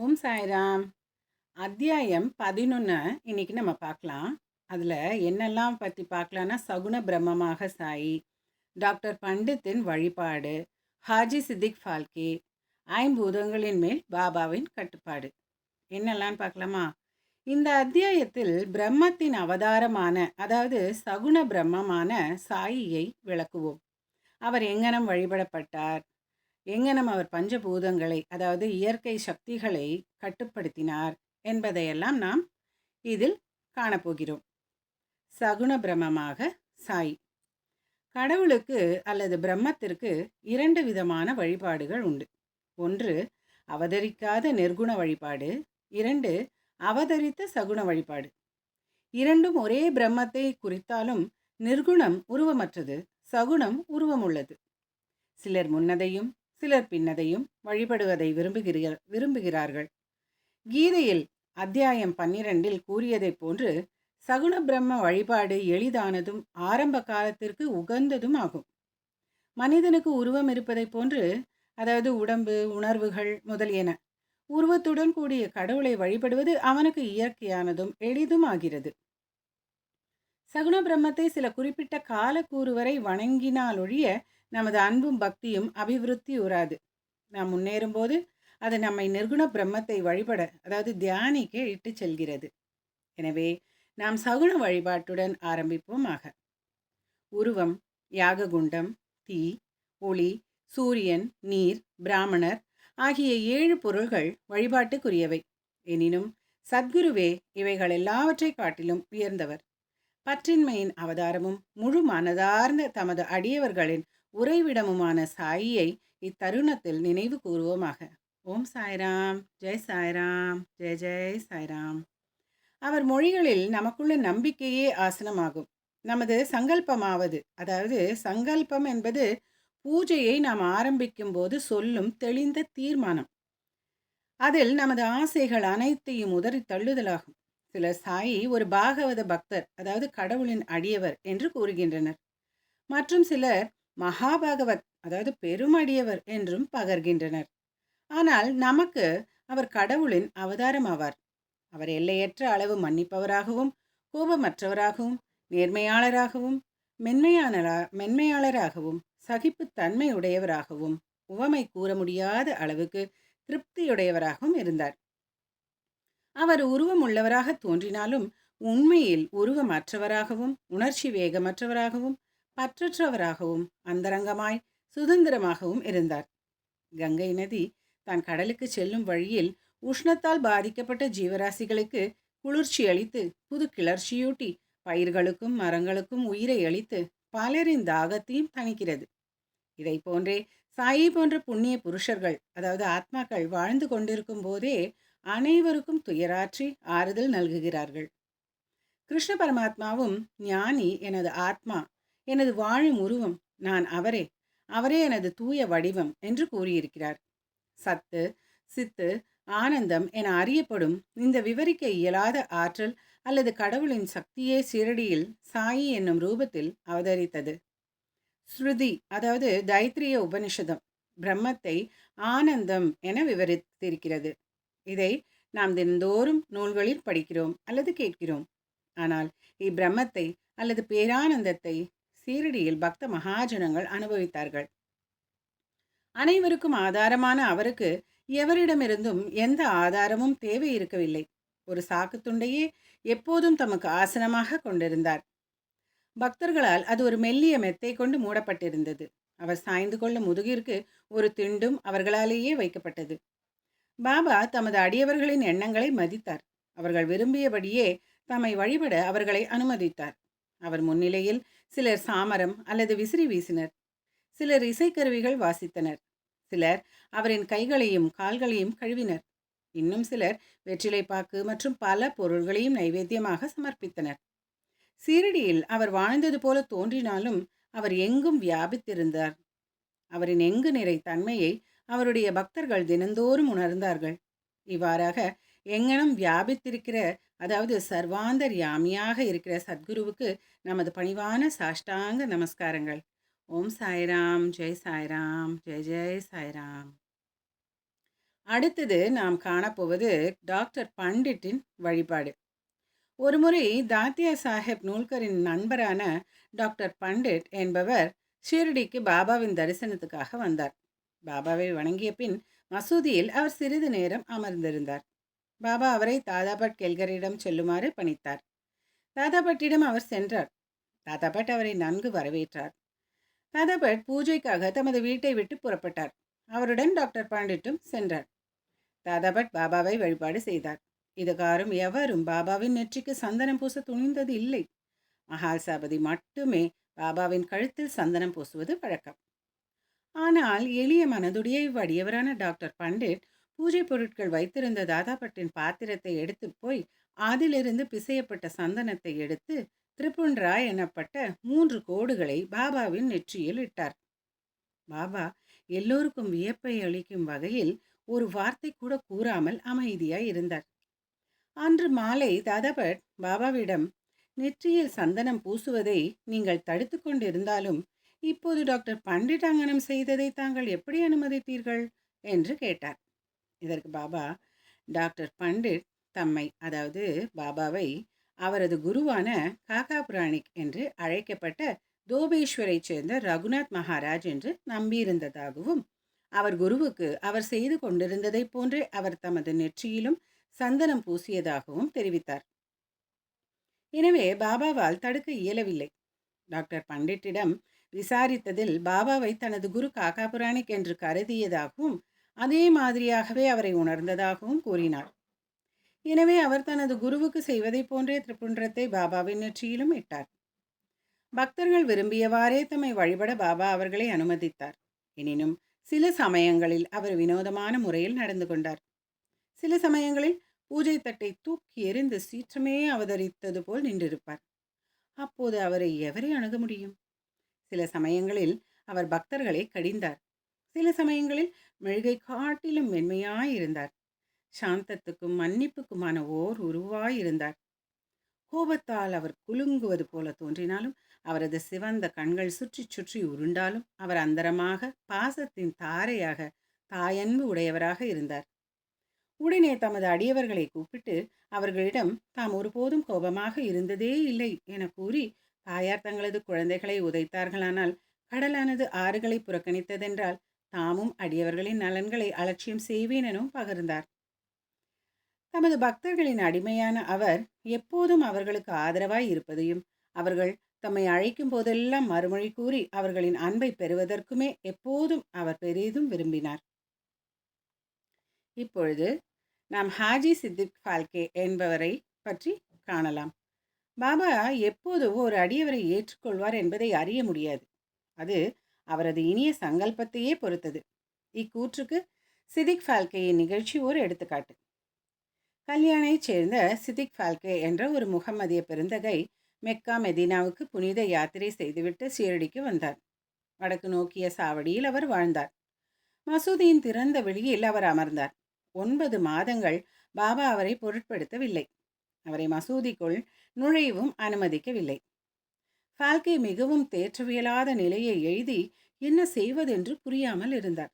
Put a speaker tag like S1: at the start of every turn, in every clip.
S1: ஓம் சாய்ராம். அத்தியாயம் 11 இன்னைக்கு நம்ம பார்க்கலாம். அதில் என்னெல்லாம் பற்றி பார்க்கலான்னா, சகுன பிரம்மமாக சாயி, டாக்டர் பண்டித்தின் வழிபாடு, ஹாஜி சித்திக் ஃபால்கே, ஐம்பூதங்களின் மேல் பாபாவின் கட்டுப்பாடு, என்னெல்லாம் பார்க்கலாமா? இந்த அத்தியாயத்தில் பிரம்மத்தின் அவதாரமான, அதாவது சகுன பிரம்மமான சாயியை விளக்குவோம். அவர் எங்கனம் வழிபடப்பட்டார், எங்கனம் அவர் பஞ்சபூதங்களை, அதாவது இயற்கை சக்திகளை கட்டுப்படுத்தினார் என்பதையெல்லாம் நாம் இதில் காணப்போகிறோம். சகுன பிரம்மமாக சாய். கடவுளுக்கு அல்லது பிரம்மத்திற்கு இரண்டு விதமான வழிபாடுகள் உண்டு. ஒன்று அவதரிக்காத நிர்குண வழிபாடு, இரண்டு அவதரித்த சகுன வழிபாடு. இரண்டும் ஒரே பிரம்மத்தை குறித்தாலும் நிர்குணம் உருவமற்றது, சகுனம் உருவமுள்ளது. சிலர் முன்னதையும் சிலர் பின்னதையும் வழிபடுவதை விரும்புகிறார்கள். கீதையில் அத்தியாயம் 12 கூறியதைப் போன்று சகுன பிரம்ம வழிபாடு எளிதானதும் ஆரம்ப காலத்திற்கு உகந்ததும் ஆகும். மனிதனுக்கு உருவம் இருப்பதைப் போன்று, அதாவது உடம்பு, உணர்வுகள் முதலியன, உருவத்துடன் கூடிய கடவுளை வழிபடுவது அவனுக்கு இயற்கையானதும் எளிதும் ஆகிறது. சகுன பிரம்மத்தை சில குறிப்பிட்ட காலக்கூறு வரை வணங்கினாலொழிய நமது அன்பும் பக்தியும் அபிவிருத்தி உறாது. நாம் முன்னேறும்போது அது நம்மை நிர்குண பிரம்மத்தை வழிபட, அதாவது தியானிக்க இட்டு செல்கிறது. எனவே நாம் சகுன வழிபாட்டுடன் ஆரம்பிப்போமாக. உருவம், யாககுண்டம், தீ, ஒளி, சூரியன், நீர், பிராமணர் ஆகிய 7 பொருள்கள் வழிபாட்டுக்குரியவை. எனினும் சத்குருவே இவைகள் எல்லாவற்றை காட்டிலும் உயர்ந்தவர். பற்றின்மையின் அவதாரமும் முழு மனதார்ந்த தமது அடியவர்களின் உறைவிடமுமான சாயியை இத்தருணத்தில் நினைவு கூறுவோமாக. ஓம் சாய்ராம், ஜெய் சாய்ராம், ஜெய் ஜெய் சாய்ராம். அவர் மொழிகளில் நமக்குள்ள நம்பிக்கையே ஆசனமாகும். நமது சங்கல்பமாவது, அதாவது சங்கல்பம் என்பது பூஜையை நாம் ஆரம்பிக்கும் போது சொல்லும் தெளிந்த தீர்மானம். அதில் நமது ஆசைகள் அனைத்தையும் உதறி தள்ளுதலாகும். சிலர் சாயி ஒரு பாகவத பக்தர், அதாவது கடவுளின் அடியவர் என்று கூறுகின்றனர். மற்றும் சிலர் மகாபாகவத், அதாவது பெருமடியவர் என்றும் பகர்கின்றனர். ஆனால் நமக்கு அவர் கடவுளின் அவதாரம் ஆவார். அவர் எல்லையற்ற அளவு மன்னிப்பவராகவும், கோபமற்றவராகவும், நேர்மையாளராகவும், மென்மையாளராகவும், சகிப்புத்தன்மை உடையவராகவும், உவமை கூற முடியாத அளவுக்கு திருப்தியுடையவராகவும் இருந்தார். அவர் உருவம் உள்ளவராக தோன்றினாலும் உண்மையில் உருவமற்றவராகவும், உணர்ச்சி வேகமற்றவராகவும், பற்றற்றவராகவும், அந்தரங்கமாய் சுதந்திரமாகவும் இருந்தார். கங்கை நதி தான் கடலுக்கு செல்லும் வழியில் உஷ்ணத்தால் பாதிக்கப்பட்ட ஜீவராசிகளுக்கு குளிர்ச்சி அளித்து, புது கிளர்ச்சியூட்டி, பயிர்களுக்கும் மரங்களுக்கும் உயிரை அளித்து பலரின் தாகத்தையும் தணிக்கிறது. இதை போன்றே சாயி போன்ற புண்ணிய புருஷர்கள், அதாவது ஆத்மாக்கள் வாழ்ந்து கொண்டிருக்கும் போதே அனைவருக்கும் துயராற்றி ஆறுதல் நல்குகிறார்கள். கிருஷ்ண பரமாத்மாவும் ஞானி எனது ஆத்மா, எனது வாழும் உருவம், நான் அவரே, அவரே எனது தூய வடிவம் என்று கூறியிருக்கிறார். சத்து, சித்து, ஆனந்தம் என அறியப்படும் இந்த விவரிக்க இயலாத ஆற்றல் அல்லது கடவுளின் சக்தியே சீரடியில் சாயி என்னும் ரூபத்தில் அவதரித்தது. ஸ்ருதி, அதாவது தைத்திரிய உபனிஷதம், பிரம்மத்தை ஆனந்தம் என விவரித்திருக்கிறது. இதை நாம் தினந்தோறும் நூல்களில் படிக்கிறோம் அல்லது கேட்கிறோம். ஆனால் இப்பிரம்மத்தை அல்லது பேரானந்தத்தை சீரடியில் பக்த மகாஜனங்கள் அனுபவித்தார்கள். அனைவருக்கும் ஆதாரமான அவருக்கு எவரிடமிருந்தும் எந்த ஆதாரமும் தேவை இருக்கவில்லை. ஒரு சாக்கு துண்டையே எப்போதும் தமக்கு ஆசனமாக கொண்டிருந்தார். பக்தர்களால் அது ஒரு மெல்லிய மெத்தை கொண்டு மூடப்பட்டிருந்தது. அவர் சாய்ந்து கொள்ள முதுகிற்கு ஒரு திண்டும் அவர்களாலேயே வைக்கப்பட்டது. பாபா தமது அடியவர்களின் எண்ணங்களை மதித்தார். அவர்கள் விரும்பியபடியே தம்மை வழிபட அவர்களை அனுமதித்தார். அவர் முன்னிலையில் சிலர் சாமரம் அல்லது விசிறி வீசினர். சிலர் இசைக்கருவிகள் வாசித்தனர். சிலர் அவரின் கைகளையும் கால்களையும் கழுவினர். இன்னும் சிலர் வெற்றிலைப்பாக்கு மற்றும் பல பொருள்களையும் நைவேத்தியமாக சமர்ப்பித்தனர். சீரடியில் அவர் வாழ்ந்தது போல தோன்றினாலும் அவர் எங்கும் வியாபித்திருந்தார். அவரின் எங்கு நிறை தன்மையை அவருடைய பக்தர்கள் தினந்தோறும் உணர்ந்தார்கள். இவ்வாறாக எங்கனம் வியாபித்திருக்கிற, அதாவது சர்வாந்தர் யாமியாக இருக்கிற சத்குருவுக்கு நமது பணிவான சாஷ்டாங்க நமஸ்காரங்கள். ஓம் சாய்ராம், ஜெய் சாய்ராம், ஜெய் ஜெய் சாய்ராம். அடுத்தது நாம் காணப்போவது டாக்டர் பண்டிட்டின் வழிபாடு. ஒருமுறை தாத்தியா சாஹேப் நூல்கரின் நண்பரான டாக்டர் பண்டிட் என்பவர் ஷிரடிக்கு பாபாவின் தரிசனத்துக்காக வந்தார். பாபாவை வணங்கிய பின் மசூதியில் அவர் சிறிது நேரம் அமர்ந்திருந்தார். பாபா அவரை தாதாபட் கெல்கரிடம் செல்லுமாறு பணித்தார். தாதாபட்டிடம் அவர் சென்றார். தாதாபட் அவரை நன்கு வரவேற்றார். தாதாபட் பூஜைக்காக தமது வீட்டை விட்டு புறப்பட்டார். அவருடன் டாக்டர் பண்டிட்டும் சென்றார். தாதாபட் பாபாவை வழிபாடு செய்தார். இதுகாரும் எவரும் பாபாவின் நெற்றிக்கு சந்தனம் பூச துணிந்தது இல்லை. மகாசாபதி மட்டுமே பாபாவின் கழுத்தில் சந்தனம் பூசுவது வழக்கம். ஆனால் எளிய மனதுடைய இவ்வடியவரான டாக்டர் பண்டிட் பூஜை பொருட்கள் வைத்திருந்த தாதாபட்டின் பாத்திரத்தை எடுத்து போய் அதிலிருந்து பிசையப்பட்ட சந்தனத்தை எடுத்து திரிபுண்டரா எனப்பட்ட 3 கோடுகளை பாபாவின் நெற்றியில் இட்டார். பாபா எல்லோருக்கும் வியப்பை அளிக்கும் வகையில் ஒரு வார்த்தை கூட கூறாமல் அமைதியாய் இருந்தார். அன்று மாலை தாதாபட் பாபாவிடம், நெற்றியில் சந்தனம் பூசுவதை நீங்கள் தடுத்து கொண்டிருந்தாலும் இப்போது டாக்டர் பண்டிட் அங்கனம் செய்ததை தாங்கள் எப்படி அனுமதித்தீர்கள் என்று கேட்டார். இதற்கு பாபா, டாக்டர் பண்டிட் தம்மை, அதாவது பாபாவை, அவரது குருவான காக்கா புராணிக் என்று அழைக்கப்பட்ட தோபேஸ்வரை சேர்ந்த ரகுநாத் மகாராஜ் என்று நம்பியிருந்ததாகவும், அவர் குருவுக்கு அவர் செய்து கொண்டிருந்ததை போன்றே அவர் தமது நெற்றியிலும் சந்தனம் பூசியதாகவும் தெரிவித்தார். எனவே பாபாவால் தடுக்க இயலவில்லை. டாக்டர் பண்டிட்டிடம் விசாரித்ததில் பாபாவை தனது குரு காக்கா புராணிக் என்று கருதியதாகவும் அதே மாதிரியாகவே அவரை உணர்ந்ததாகவும் கூறினார். எனவே அவர் தனது குருவுக்கு செய்வதை போன்றே திரிபுண்டரத்தை பாபாவின் நெற்றியிலும் இட்டார். பக்தர்கள் விரும்பியவாறே தம்மை வழிபட பாபா அவர்களை அனுமதித்தார். எனினும் சில சமயங்களில் அவர் வினோதமான முறையில் நடந்து கொண்டார். சில சமயங்களில் பூஜை தட்டை தூக்கி எறிந்து சீற்றமே அவதரித்தது போல் நின்றிருப்பார். அப்போது அவரை எவரை அணுக முடியும்? சில சமயங்களில் அவர் பக்தர்களை கடிந்தார். சில சமயங்களில் மெழுகை காட்டிலும் மென்மையாயிருந்தார். சாந்தத்துக்கும் மன்னிப்புக்குமான ஓர் உருவாயிருந்தார். கோபத்தால் அவர் குலுங்குவது போல தோன்றினாலும், அவரது சிவந்த கண்கள் சுற்றி சுற்றி உருண்டாலும், அவர் அந்தரமாக பாசத்தின் தாரையாக, தாயன்பு உடையவராக இருந்தார். உடனே தமது அடியவர்களை கூப்பிட்டு அவர்களிடம் தாம் ஒருபோதும் கோபமாக இருந்ததே இல்லை என கூறி, தாயார் தங்களது குழந்தைகளை உதைத்தார்களானால், கடலானது ஆறுகளை புறக்கணித்ததென்றால் தாமும் அடியவர்களின் நலன்களை அலட்சியம் செய்வேன் எனவும் பகிர்ந்தார். தமது பக்தர்களின் அடிமையான அவர் எப்போதும் அவர்களுக்கு ஆதரவாய் இருப்பதையும், அவர்கள் தம்மை அழைக்கும் போதெல்லாம் மறுமொழி கூறி அவர்களின் அன்பை பெறுவதற்குமே எப்போதும் அவர் பெரிதும் விரும்பினார். இப்பொழுது நாம் ஹாஜி சித்திக் ஃபால்கே என்பவரை பற்றி காணலாம். பாபா எப்போது ஒரு அடியவரை ஏற்றுக்கொள்வார் என்பதை அறிய முடியாது. அது அவரது இனிய சங்கல்பத்தையே பொறுத்தது. இக்கூற்றுக்கு சித்திக் ஃபால்கேயின் நிகழ்ச்சி ஒரு எடுத்துக்காட்டு. கல்யாணைச் சேர்ந்த சித்திக் ஃபால்கே என்ற ஒரு முகம்மதிய பெருந்தகை மெக்கா மெதினாவுக்கு புனித யாத்திரை செய்துவிட்டு ஷீரடிக்கு வந்தார். வடக்கு நோக்கிய சாவடியில் அவர் வாழ்ந்தார். மசூதியின் திறந்த வெளியில் அவர் அமர்ந்தார். 9 மாதங்கள் பாபா அவரை பொருட்படுத்தவில்லை. அவரை மசூதிக்குள் நுழையவும் அனுமதிக்கவில்லை. ஃபால்கே மிகவும் தேற்றவியலாத நிலையை எழுதி என்ன செய்வதென்று புரியாமல் இருந்தார்.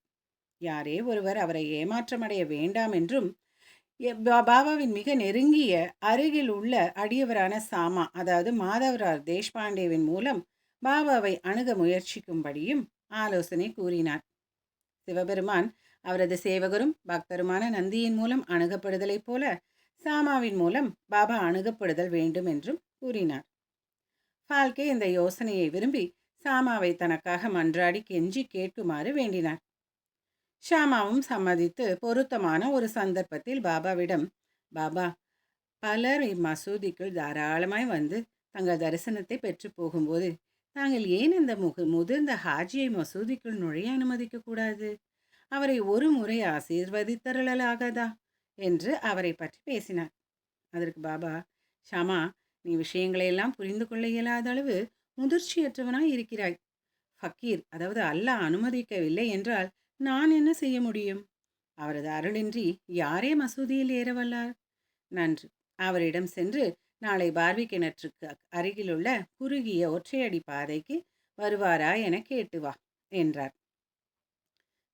S1: யாரே ஒருவர் அவரை ஏமாற்றமடைய வேண்டாம் என்றும், பாபாவின் மிக நெருங்கிய அருகில் உள்ள அடியவரான சாமா, அதாவது மாதவரார் தேஷ்பாண்டேவின் மூலம் பாபாவை அணுக முயற்சிக்கும்படியும் ஆலோசனை கூறினார். சிவபெருமான் அவரது சேவகரும் பக்தருமான நந்தியின் மூலம் அணுகப்படுதலைப் போல சாமாவின் மூலம் பாபா அணுகப்படுதல் வேண்டும் என்றும் கூறினார். ஃபால்கே இந்த யோசனையை விரும்பி சாமாவை தனக்காக மன்றாடி கெஞ்சி கேட்குமாறு வேண்டினார். ஷாமாவும் சம்மதித்து பொருத்தமான ஒரு சந்தர்ப்பத்தில் பாபாவிடம், பாபா, பலர் இம்மசூதிக்குள் தாராளமாய் வந்து தங்கள் தரிசனத்தை பெற்று போகும்போது தாங்கள் ஏன் இந்த முதிர்ந்த ஹாஜியை மசூதிக்குள் நுழைய அனுமதிக்கக்கூடாது? அவரை ஒரு முறை ஆசீர்வதித்தருளாகாதா என்று அவரை பற்றி பேசினார். அதற்கு பாபா, ஷாமா, நீ விஷயங்களையெல்லாம் புரிந்து கொள்ள இயலாத அளவு முதிர்ச்சியற்றவனாய் இருக்கிறாய். ஃபக்கீர், அதாவது அல்லாஹ் அனுமதிக்கவில்லை என்றால் நான் என்ன செய்ய முடியும்? அவரது அருளின்றி யாரே மசூதியில் ஏறவல்லார்? நன்று, அவரிடம் சென்று நாளை பார்வி கிணற்றுக்கு அருகிலுள்ள குறுகிய ஒற்றையடி பாதைக்கு வருவாரா என கேட்டு வா என்றார்.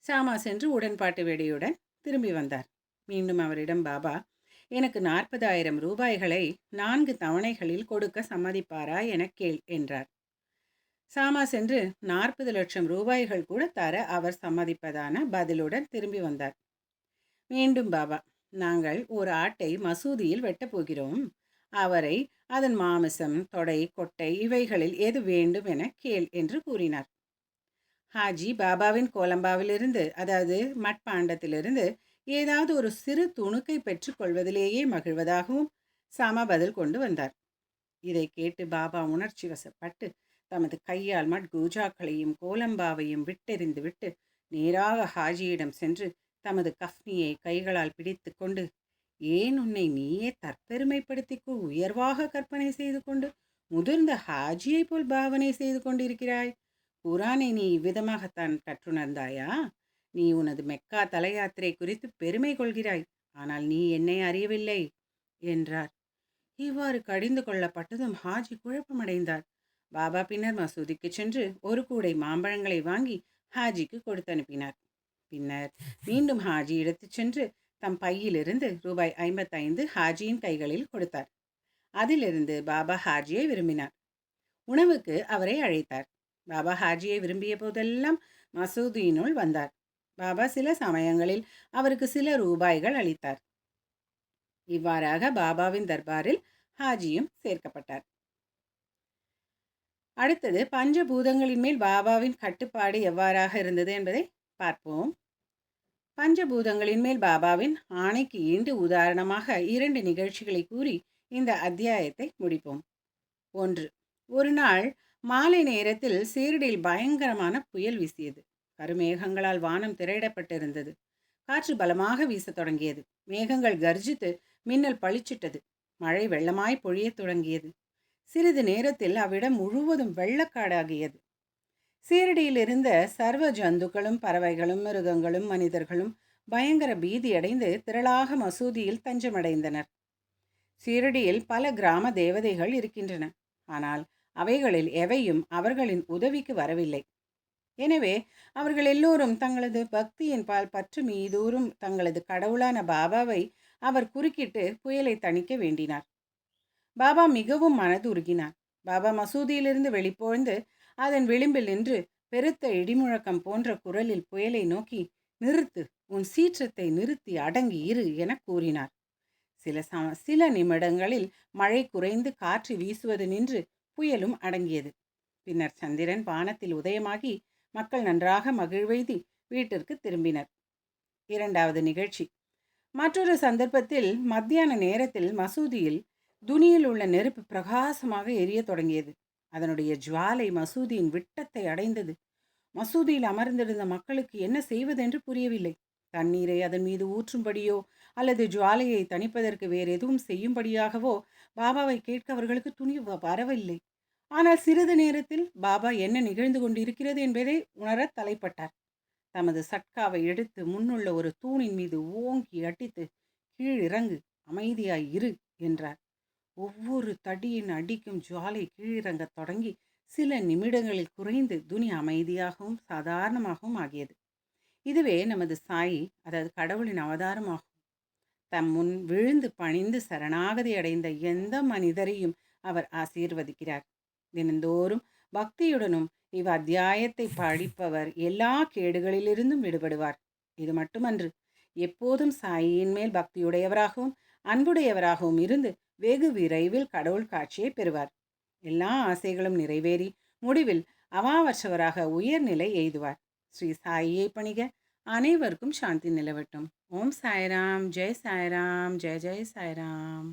S1: சாமா சென்று உடன்பாட்டு வெடியுடன் திரும்பி வந்தார். மீண்டும் அவரிடம் பாபா, எனக்கு 40,000 ரூபாய்களை 4 தவணைகளில் கொடுக்க சம்மதிப்பாரா எனக் கேள் என்றார். சாமா சென்று 40 லட்சம் ரூபாய்கள் கூட தர அவர் சம்மதிப்பதான பதிலுடன் திரும்பி வந்தார். மீண்டும் பாபா, நாங்கள் ஒரு ஆட்டை மசூதியில் வெட்டப் போகிறோம். அவரை அதன் மாமிசம், தொடை, கொட்டை இவைகளில் எது வேண்டும் என கேள் என்று கூறினார். ஹாஜி பாபாவின் கோலம்பாவிலிருந்து, அதாவது மட்பாண்டத்திலிருந்து ஏதாவது ஒரு சிறு துணுக்கை பெற்றுக்கொள்வதிலேயே மகிழ்வதாகவும் சாமா பதில் கொண்டு வந்தார். இதை கேட்டு பாபா உணர்ச்சி வசப்பட்டு தமது கையால் மட்கூஜாக்களையும் கோலம்பாவையும் விட்டெறிந்து விட்டு நேராக ஹாஜியிடம் சென்று தமது கஃப்னியை கைகளால் பிடித்து கொண்டு, ஏன் உன்னை நீயே தற்பெருமைப்படுத்திக்கு உயர்வாக கற்பனை செய்து கொண்டு முதிர்ந்த ஹாஜியை போல் பாவனை செய்து கொண்டிருக்கிறாய்? குரானை நீ இவ்விதமாகத்தான் கற்றுணர்ந்தாயா? நீ உனது மெக்கா தல யாத்திரை குறித்து பெருமை கொள்கிறாய், ஆனால் நீ என்னை அறியவில்லை என்றார். இவ்வாறு கடிந்து கொள்ளப்பட்டதும் ஹாஜி குழப்பமடைந்தார். பாபா பின்னர் மசூதிக்கு சென்று ஒரு கூடை மாம்பழங்களை வாங்கி ஹாஜிக்கு கொடுத்து அனுப்பினார். பின்னர் மீண்டும் ஹாஜி எடுத்துச் சென்று தம் பையிலிருந்து ரூபாய் 55 ஹாஜியின் கைகளில் கொடுத்தார். அதிலிருந்து பாபா ஹாஜியை விரும்பினார். உணவுக்கு அவரை அழைத்தார். பாபா ஹாஜியை விரும்பிய போதெல்லாம் மசூதியினுள் வந்தார். பாபா சில சமயங்களில் அவருக்கு சில ரூபாய்கள் அளித்தார். இவ்வாறாக பாபாவின் தர்பாரில் ஹாஜியும் சேர்க்கப்பட்டார். அடுத்தது பஞ்சபூதங்களின் மேல் பாபாவின் கட்டுப்பாடு எவ்வாறாக இருந்தது என்பதை பார்ப்போம். பஞ்சபூதங்களின் மேல் பாபாவின் ஆணைக்கு ஈண்டு உதாரணமாக 2 நிகழ்ச்சிகளை கூறி இந்த அத்தியாயத்தை முடிப்போம். 1. ஒரு நாள் மாலை நேரத்தில் சீரடியில் பயங்கரமான புயல் வீசியது. கருமேகங்களால் வானம் திரையிடப்பட்டிருந்தது. காற்று பலமாக வீசத் தொடங்கியது. மேகங்கள் கர்ஜித்து மின்னல் பளிச்சிட்டது. மழை வெள்ளமாய் பொழியத் தொடங்கியது. சிறிது நேரத்தில் அவ்விடம் முழுவதும் வெள்ளக்காடாகியது. சீரடியில் இருந்த சர்வ ஜந்துக்களும் பறவைகளும் மிருகங்களும் மனிதர்களும் பயங்கர பீதியடைந்து திரளாக மசூதியில் தஞ்சமடைந்தனர். சீரடியில் பல கிராம தேவதைகள் இருக்கின்றன. ஆனால் அவைகளில் எவையும் அவர்களின் உதவிக்கு வரவில்லை. எனவே அவர்கள் எல்லோரும் தங்களது பக்தியின் பால் பற்று மீதூறும் தங்களது கடவுளான பாபாவை அவர் குறுக்கிட்டு புயலை தணிக்க வேண்டினார். பாபா மிகவும் மனதுருகினார். பாபா மசூதியிலிருந்து வெளிப்போழ்ந்து அதன் விளிம்பில் நின்று பெருத்த இடிமுழக்கம் போன்ற குரலில் புயலை நோக்கி, நிறுத்து, உன் சீற்றத்தை நிறுத்தி அடங்கி இரு என கூறினார். சில நிமிடங்களில் மழை குறைந்து காற்று வீசுவது நின்று புயலும் அடங்கியது. பின்னர் சந்திரன் வானத்தில் உதயமாகி மக்கள் நன்றாக மகிழ்வெய்தி வீட்டிற்கு திரும்பினர். 2வது நிகழ்ச்சி. மற்றொரு சந்தர்ப்பத்தில் மத்தியான நேரத்தில் மசூதியில் துனியில் உள்ள நெருப்பு பிரகாசமாக எரிய தொடங்கியது. அதனுடைய ஜுவாலை மசூதியின் விட்டத்தை அடைந்தது. மசூதியில் அமர்ந்திருந்த மக்களுக்கு என்ன செய்வதென்று புரியவில்லை. தண்ணீரை அதன் மீது ஊற்றும்படியோ அல்லது ஜுவாலையை தணிப்பதற்கு வேறு எதுவும் செய்யும்படியாகவோ பாபாவை கேட்க அவர்களுக்கு துணிவு வரவில்லை. ஆனால் சிறிது நேரத்தில் பாபா என்ன நிகழ்ந்து கொண்டிருக்கிறது என்பதை உணர தலைப்பட்டார். தமது சட்காவை எடுத்து முன்னுள்ள ஒரு தூணின் மீது ஓங்கி அடித்து, கீழிறங்கு, அமைதியாய் இரு என்றார். ஒவ்வொரு தடியின் அடிக்கும் ஜுவாலை கீழிறங்கத் தொடங்கி சில நிமிடங்களில் குறைந்து துனி அமைதியாகவும் சாதாரணமாகவும் ஆகியது. இதுவே நமது சாயி, அதாவது கடவுளின் அவதாரமாகும். தம் முன் விழுந்து பணிந்து சரணாகதி அடைந்த எந்த மனிதரையும் அவர் ஆசீர்வதிக்கிறார். தினந்தோறும் பக்தியுடனும் இவ் அத்தியாயத்தை படிப்பவர் எல்லா கேடுகளிலிருந்தும் விடுபடுவார். இது மட்டுமன்று, எப்போதும் சாயியின் மேல் பக்தியுடையவராகவும் அன்புடையவராகவும் இருந்து வெகு விரைவில் கடவுள் காட்சியை பெறுவார். எல்லா ஆசைகளும் நிறைவேறி முடிவில் அவாவற்றவராக உயர்நிலை எய்துவார். ஸ்ரீ சாயியை பணிக. அனைவருக்கும் சாந்தி நிலவட்டும். ஓம் சாய்ராம், ஜெய் சாய்ராம், ஜெய் ஜெய் சாய்ராம்.